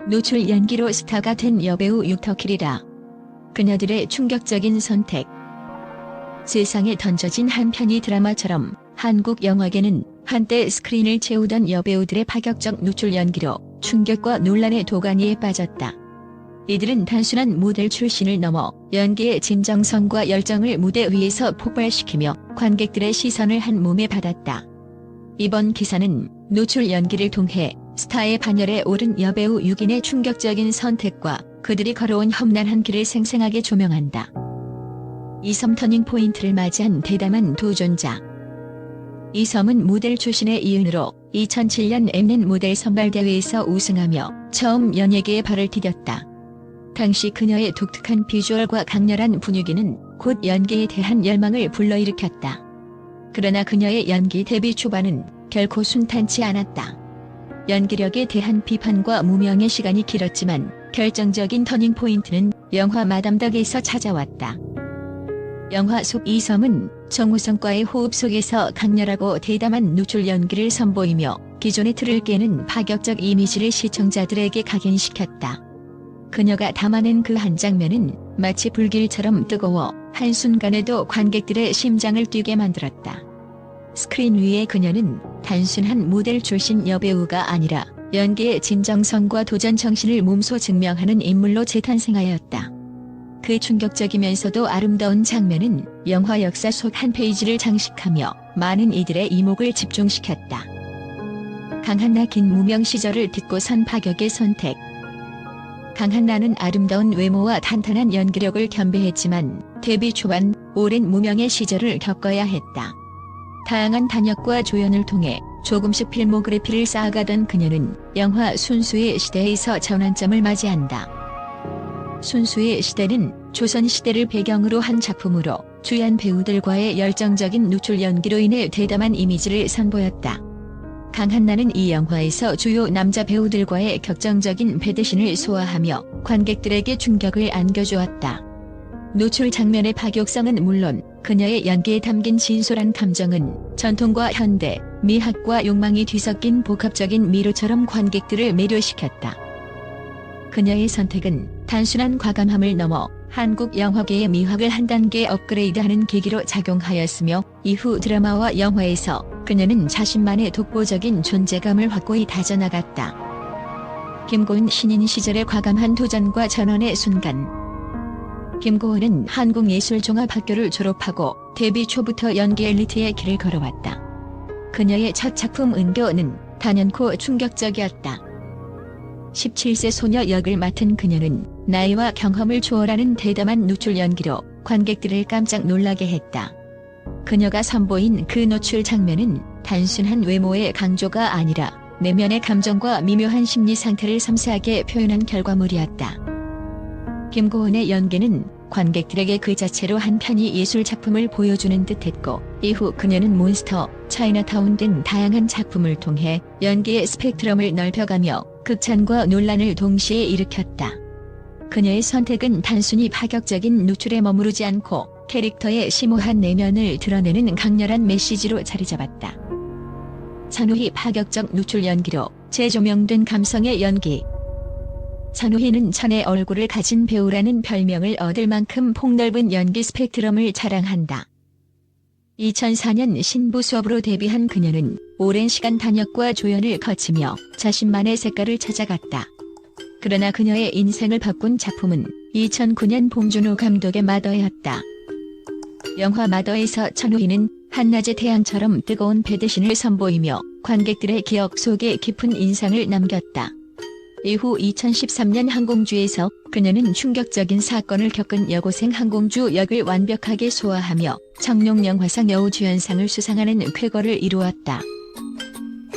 노출 연기로 스타가 된 여배우 육터킬이라. 그녀들의 충격적인 선택. 세상에 던져진 한 편의 드라마처럼 한국 영화계는 한때 스크린을 채우던 여배우들의 파격적 노출 연기로 충격과 논란의 도가니에 빠졌다. 이들은 단순한 모델 출신을 넘어 연기의 진정성과 열정을 무대 위에서 폭발시키며 관객들의 시선을 한 몸에 받았다. 이번 기사는 노출 연기를 통해 스타의 반열에 오른 여배우 6인의 충격적인 선택과 그들이 걸어온 험난한 길을 생생하게 조명한다. 이섬 터닝포인트를 맞이한 대담한 도전자. 이섬은 모델 출신의 이윤으로 2007년 엠넷 모델 선발대회에서 우승하며 처음 연예계에 발을 디뎠다. 당시 그녀의 독특한 비주얼과 강렬한 분위기는 곧 연기에 대한 열망을 불러일으켰다. 그러나 그녀의 연기 데뷔 초반은 결코 순탄치 않았다. 연기력에 대한 비판과 무명의 시간이 길었지만 결정적인 터닝포인트는 영화 마담덕에서 찾아왔다. 영화 속 이섬은 정우성과의 호흡 속에서 강렬하고 대담한 노출 연기를 선보이며 기존의 틀을 깨는 파격적 이미지를 시청자들에게 각인시켰다. 그녀가 담아낸 그 한 장면은 마치 불길처럼 뜨거워 한순간에도 관객들의 심장을 뛰게 만들었다. 스크린 위에 그녀는 단순한 모델 출신 여배우가 아니라 연기의 진정성과 도전 정신을 몸소 증명하는 인물로 재탄생하였다. 그 충격적이면서도 아름다운 장면은 영화 역사 속 한 페이지를 장식하며 많은 이들의 이목을 집중시켰다. 강한나 긴 무명 시절을 딛고선 파격의 선택. 강한나는 아름다운 외모와 탄탄한 연기력을 겸비했지만 데뷔 초반 오랜 무명의 시절을 겪어야 했다. 다양한 단역과 조연을 통해 조금씩 필모그래피를 쌓아가던 그녀는 영화 순수의 시대에서 전환점을 맞이한다. 순수의 시대는 조선시대를 배경으로 한 작품으로 주연 배우들과의 열정적인 노출 연기로 인해 대담한 이미지를 선보였다. 강한나는 이 영화에서 주요 남자 배우들과의 격정적인 배드신을 소화하며 관객들에게 충격을 안겨주었다. 노출 장면의 파격성은 물론 그녀의 연기에 담긴 진솔한 감정은 전통과 현대, 미학과 욕망이 뒤섞인 복합적인 미로처럼 관객들을 매료시켰다. 그녀의 선택은 단순한 과감함을 넘어 한국 영화계의 미학을 한 단계 업그레이드하는 계기로 작용하였으며 이후 드라마와 영화에서 그녀는 자신만의 독보적인 존재감을 확고히 다져나갔다. 김고은 신인 시절의 과감한 도전과 전환의 순간. 김고은은 한국예술종합학교를 졸업하고 데뷔 초부터 연기 엘리트의 길을 걸어왔다. 그녀의 첫 작품 은교는 단연코 충격적이었다. 17세 소녀 역을 맡은 그녀는 나이와 경험을 초월하는 대담한 노출 연기로 관객들을 깜짝 놀라게 했다. 그녀가 선보인 그 노출 장면은 단순한 외모의 강조가 아니라 내면의 감정과 미묘한 심리 상태를 섬세하게 표현한 결과물이었다. 김고은의 연기는 관객들에게 그 자체로 한 편의 예술 작품을 보여주는 듯했고 이후 그녀는 몬스터, 차이나타운 등 다양한 작품을 통해 연기의 스펙트럼을 넓혀가며 극찬과 논란을 동시에 일으켰다. 그녀의 선택은 단순히 파격적인 노출에 머무르지 않고 캐릭터의 심오한 내면을 드러내는 강렬한 메시지로 자리잡았다. 전우희 파격적 노출 연기로 재조명된 감성의 연기. 전우희는 천의 얼굴을 가진 배우라는 별명을 얻을 만큼 폭넓은 연기 스펙트럼을 자랑한다. 2004년 신부 수업으로 데뷔한 그녀는 오랜 시간 단역과 조연을 거치며 자신만의 색깔을 찾아갔다. 그러나 그녀의 인생을 바꾼 작품은 2009년 봉준호 감독의 마더였다. 영화 마더에서 전우희는 한낮의 태양처럼 뜨거운 배드신을 선보이며 관객들의 기억 속에 깊은 인상을 남겼다. 이후 2013년 항공주에서 그녀는 충격적인 사건을 겪은 여고생 항공주 역을 완벽하게 소화하며 청룡영화상 여우주연상을 수상하는 쾌거를 이루었다.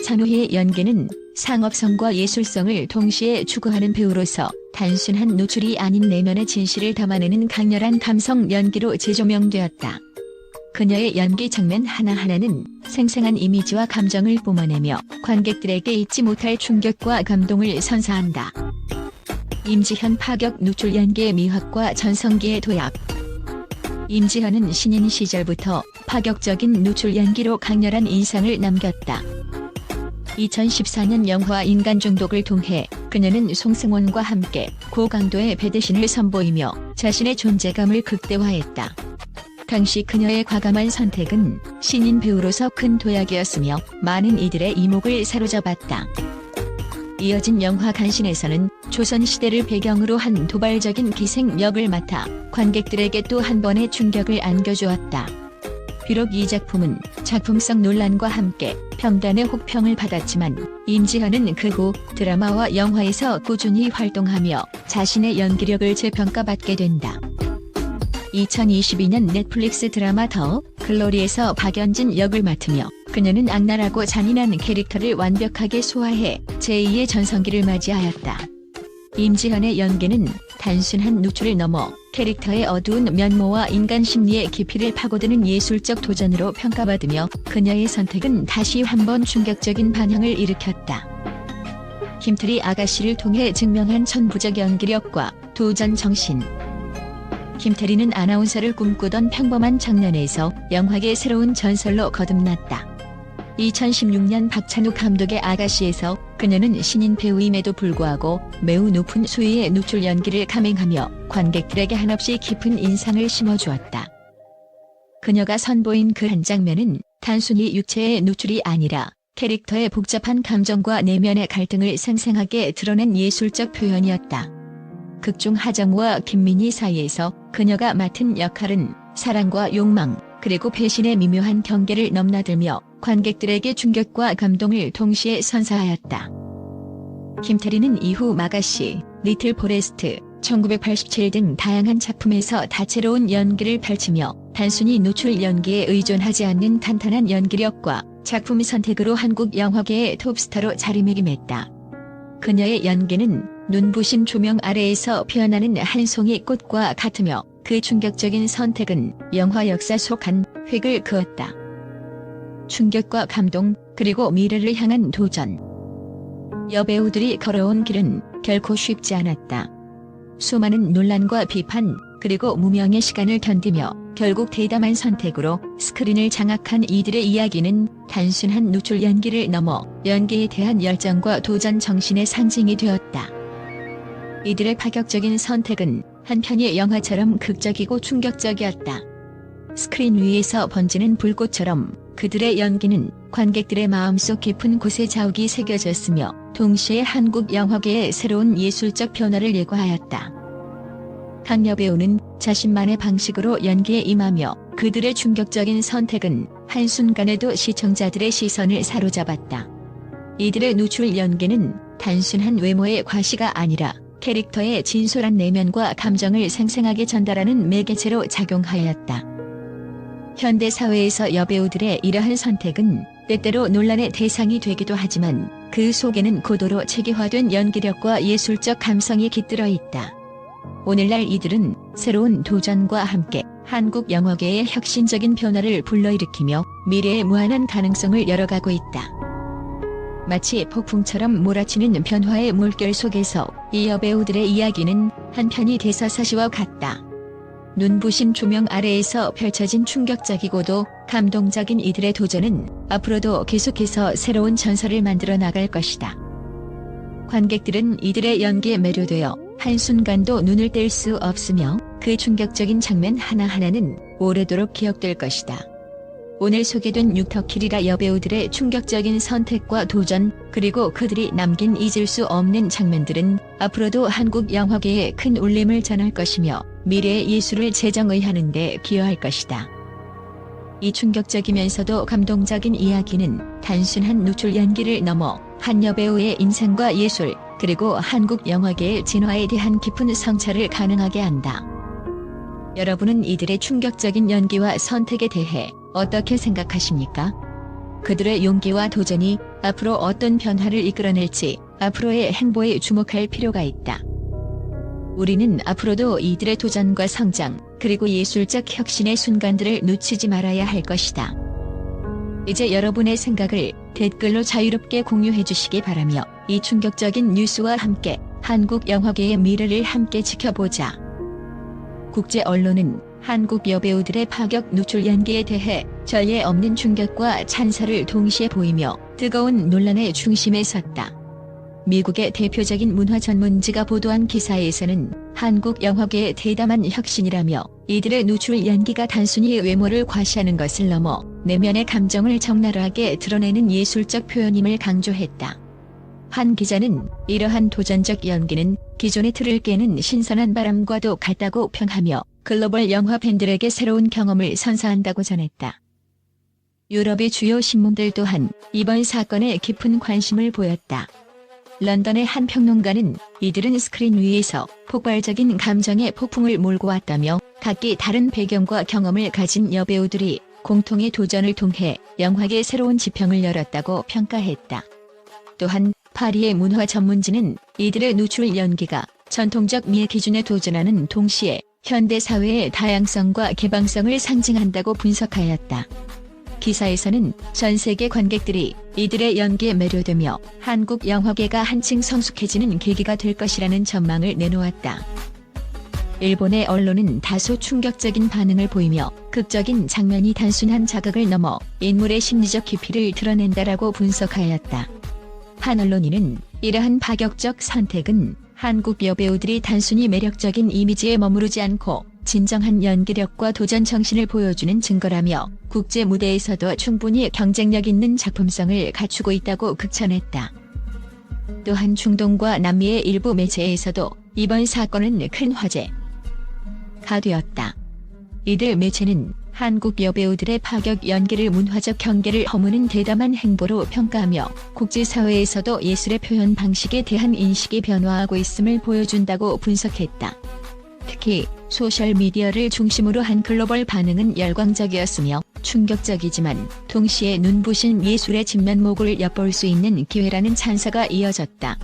전우희의 연기는 상업성과 예술성을 동시에 추구하는 배우로서 단순한 노출이 아닌 내면의 진실을 담아내는 강렬한 감성 연기로 재조명되었다. 그녀의 연기 장면 하나하나는 생생한 이미지와 감정을 뿜어내며 관객들에게 잊지 못할 충격과 감동을 선사한다. 임지현 파격 노출 연기의 미학과 전성기의 도약. 임지현은 신인 시절부터 파격적인 노출 연기로 강렬한 인상을 남겼다. 2014년 영화 인간 중독을 통해 그녀는 송승헌과 함께 고강도의 배대신을 선보이며 자신의 존재감을 극대화했다. 당시 그녀의 과감한 선택은 신인 배우로서 큰 도약이었으며 많은 이들의 이목을 사로잡았다. 이어진 영화 간신에서는 조선시대를 배경으로 한 도발적인 기생 역을 맡아 관객들에게 또 한 번의 충격을 안겨주었다. 비록 이 작품은 작품성 논란과 함께 평단의 혹평을 받았지만 임지현은 그 후 드라마와 영화에서 꾸준히 활동하며 자신의 연기력을 재평가받게 된다. 2022년 넷플릭스 드라마 더 글로리에서 박연진 역을 맡으며 그녀는 악랄하고 잔인한 캐릭터를 완벽하게 소화해 제2의 전성기를 맞이하였다. 임지현의 연기는 단순한 노출을 넘어 캐릭터의 어두운 면모와 인간 심리의 깊이를 파고드는 예술적 도전으로 평가받으며 그녀의 선택은 다시 한번 충격적인 반향을 일으켰다. 김태리 아가씨를 통해 증명한 천부적 연기력과 도전 정신. 김태리는 아나운서를 꿈꾸던 평범한 청년에서 영화계 새로운 전설로 거듭났다. 2016년 박찬욱 감독의 아가씨에서 그녀는 신인 배우임에도 불구하고 매우 높은 수위의 노출 연기를 감행하며 관객들에게 한없이 깊은 인상을 심어주었다. 그녀가 선보인 그 한 장면은 단순히 육체의 노출이 아니라 캐릭터의 복잡한 감정과 내면의 갈등을 생생하게 드러낸 예술적 표현이었다. 극중 하정우와 김민희 사이에서 그녀가 맡은 역할은 사랑과 욕망, 그리고 배신의 미묘한 경계를 넘나들며 관객들에게 충격과 감동을 동시에 선사하였다. 김태리는 이후 마가씨, 리틀 포레스트, 1987 등 다양한 작품에서 다채로운 연기를 펼치며 단순히 노출 연기에 의존하지 않는 탄탄한 연기력과 작품 선택으로 한국 영화계의 톱스타로 자리매김했다. 그녀의 연기는 눈부신 조명 아래에서 피어나는 한 송이 꽃과 같으며 그 충격적인 선택은 영화 역사 속 한 획을 그었다. 충격과 감동, 그리고 미래를 향한 도전. 여배우들이 걸어온 길은 결코 쉽지 않았다. 수많은 논란과 비판, 그리고 무명의 시간을 견디며 결국 대담한 선택으로 스크린을 장악한 이들의 이야기는 단순한 노출 연기를 넘어 연기에 대한 열정과 도전 정신의 상징이 되었다. 이들의 파격적인 선택은 한편의 영화처럼 극적이고 충격적이었다. 스크린 위에서 번지는 불꽃처럼 그들의 연기는 관객들의 마음속 깊은 곳에 자욱이 새겨졌으며 동시에 한국 영화계의 새로운 예술적 변화를 예고하였다. 각 여배우는 자신만의 방식으로 연기에 임하며 그들의 충격적인 선택은 한순간에도 시청자들의 시선을 사로잡았다. 이들의 노출 연기는 단순한 외모의 과시가 아니라 캐릭터의 진솔한 내면과 감정을 생생하게 전달하는 매개체로 작용하였다. 현대 사회에서 여배우들의 이러한 선택은 때때로 논란의 대상이 되기도 하지만 그 속에는 고도로 체계화된 연기력과 예술적 감성이 깃들어 있다. 오늘날 이들은 새로운 도전과 함께 한국 영화계의 혁신적인 변화를 불러일으키며 미래의 무한한 가능성을 열어가고 있다. 마치 폭풍처럼 몰아치는 변화의 물결 속에서 이 여배우들의 이야기는 한편의 대사사시와 같다. 눈부신 조명 아래에서 펼쳐진 충격적이고도 감동적인 이들의 도전은 앞으로도 계속해서 새로운 전설을 만들어 나갈 것이다. 관객들은 이들의 연기에 매료되어 한순간도 눈을 뗄 수 없으며 그 충격적인 장면 하나하나는 오래도록 기억될 것이다. 오늘 소개된 육터키리라 여배우들의 충격적인 선택과 도전, 그리고 그들이 남긴 잊을 수 없는 장면들은 앞으로도 한국 영화계에 큰 울림을 전할 것이며 미래의 예술을 재정의하는 데 기여할 것이다. 이 충격적이면서도 감동적인 이야기는 단순한 노출 연기를 넘어 한 여배우의 인생과 예술, 그리고 한국 영화계의 진화에 대한 깊은 성찰을 가능하게 한다. 여러분은 이들의 충격적인 연기와 선택에 대해 어떻게 생각하십니까? 그들의 용기와 도전이 앞으로 어떤 변화를 이끌어낼지 앞으로의 행보에 주목할 필요가 있다. 우리는 앞으로도 이들의 도전과 성장, 그리고 예술적 혁신의 순간들을 놓치지 말아야 할 것이다. 이제 여러분의 생각을 댓글로 자유롭게 공유해 주시기 바라며 이 충격적인 뉴스와 함께 한국 영화계의 미래를 함께 지켜보자. 국제 언론은 한국 여배우들의 파격 노출 연기에 대해 전례 없는 충격과 찬사를 동시에 보이며 뜨거운 논란의 중심에 섰다. 미국의 대표적인 문화 전문지가 보도한 기사에서는 한국 영화계의 대담한 혁신이라며 이들의 누출 연기가 단순히 외모를 과시하는 것을 넘어 내면의 감정을 적나라하게 드러내는 예술적 표현임을 강조했다. 한 기자는 이러한 도전적 연기는 기존의 틀을 깨는 신선한 바람과도 같다고 평하며 글로벌 영화 팬들에게 새로운 경험을 선사한다고 전했다. 유럽의 주요 신문들 또한 이번 사건에 깊은 관심을 보였다. 런던의 한 평론가는 이들은 스크린 위에서 폭발적인 감정의 폭풍을 몰고 왔다며 각기 다른 배경과 경험을 가진 여배우들이 공통의 도전을 통해 영화계의 새로운 지평을 열었다고 평가했다. 또한 파리의 문화 전문지는 이들의 누출 연기가 전통적 미의 기준에 도전하는 동시에 현대 사회의 다양성과 개방성을 상징한다고 분석하였다. 기사에서는 전 세계 관객들이 이들의 연기에 매료되며 한국 영화계가 한층 성숙해지는 계기가 될 것이라는 전망을 내놓았다. 일본의 언론은 다소 충격적인 반응을 보이며 극적인 장면이 단순한 자극을 넘어 인물의 심리적 깊이를 드러낸다라고 분석하였다. 한 언론인은 이러한 파격적 선택은 한국 여배우들이 단순히 매력적인 이미지에 머무르지 않고 진정한 연기력과 도전 정신을 보여주는 증거라며 국제 무대에서도 충분히 경쟁력 있는 작품성을 갖추고 있다고 극찬했다. 또한 중동과 남미의 일부 매체에서도 이번 사건은 큰 화제가 되었다. 이들 매체는 한국 여배우들의 파격 연기를 문화적 경계를 허무는 대담한 행보로 평가하며 국제사회에서도 예술의 표현 방식에 대한 인식이 변화하고 있음을 보여준다고 분석했다. 특히 소셜미디어를 중심으로 한 글로벌 반응은 열광적이었으며 충격적이지만 동시에 눈부신 예술의 진면목을 엿볼 수 있는 기회라는 찬사가 이어졌다.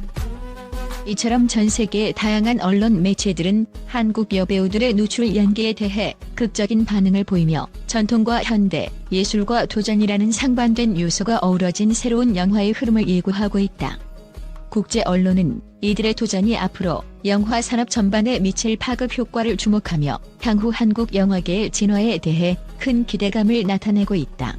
이처럼 전 세계의 다양한 언론 매체들은 한국 여배우들의 누출 연기에 대해 극적인 반응을 보이며 전통과 현대, 예술과 도전이라는 상반된 요소가 어우러진 새로운 영화의 흐름을 예고하고 있다. 국제 언론은 이들의 도전이 앞으로 영화 산업 전반에 미칠 파급 효과를 주목하며 향후 한국 영화계의 진화에 대해 큰 기대감을 나타내고 있다.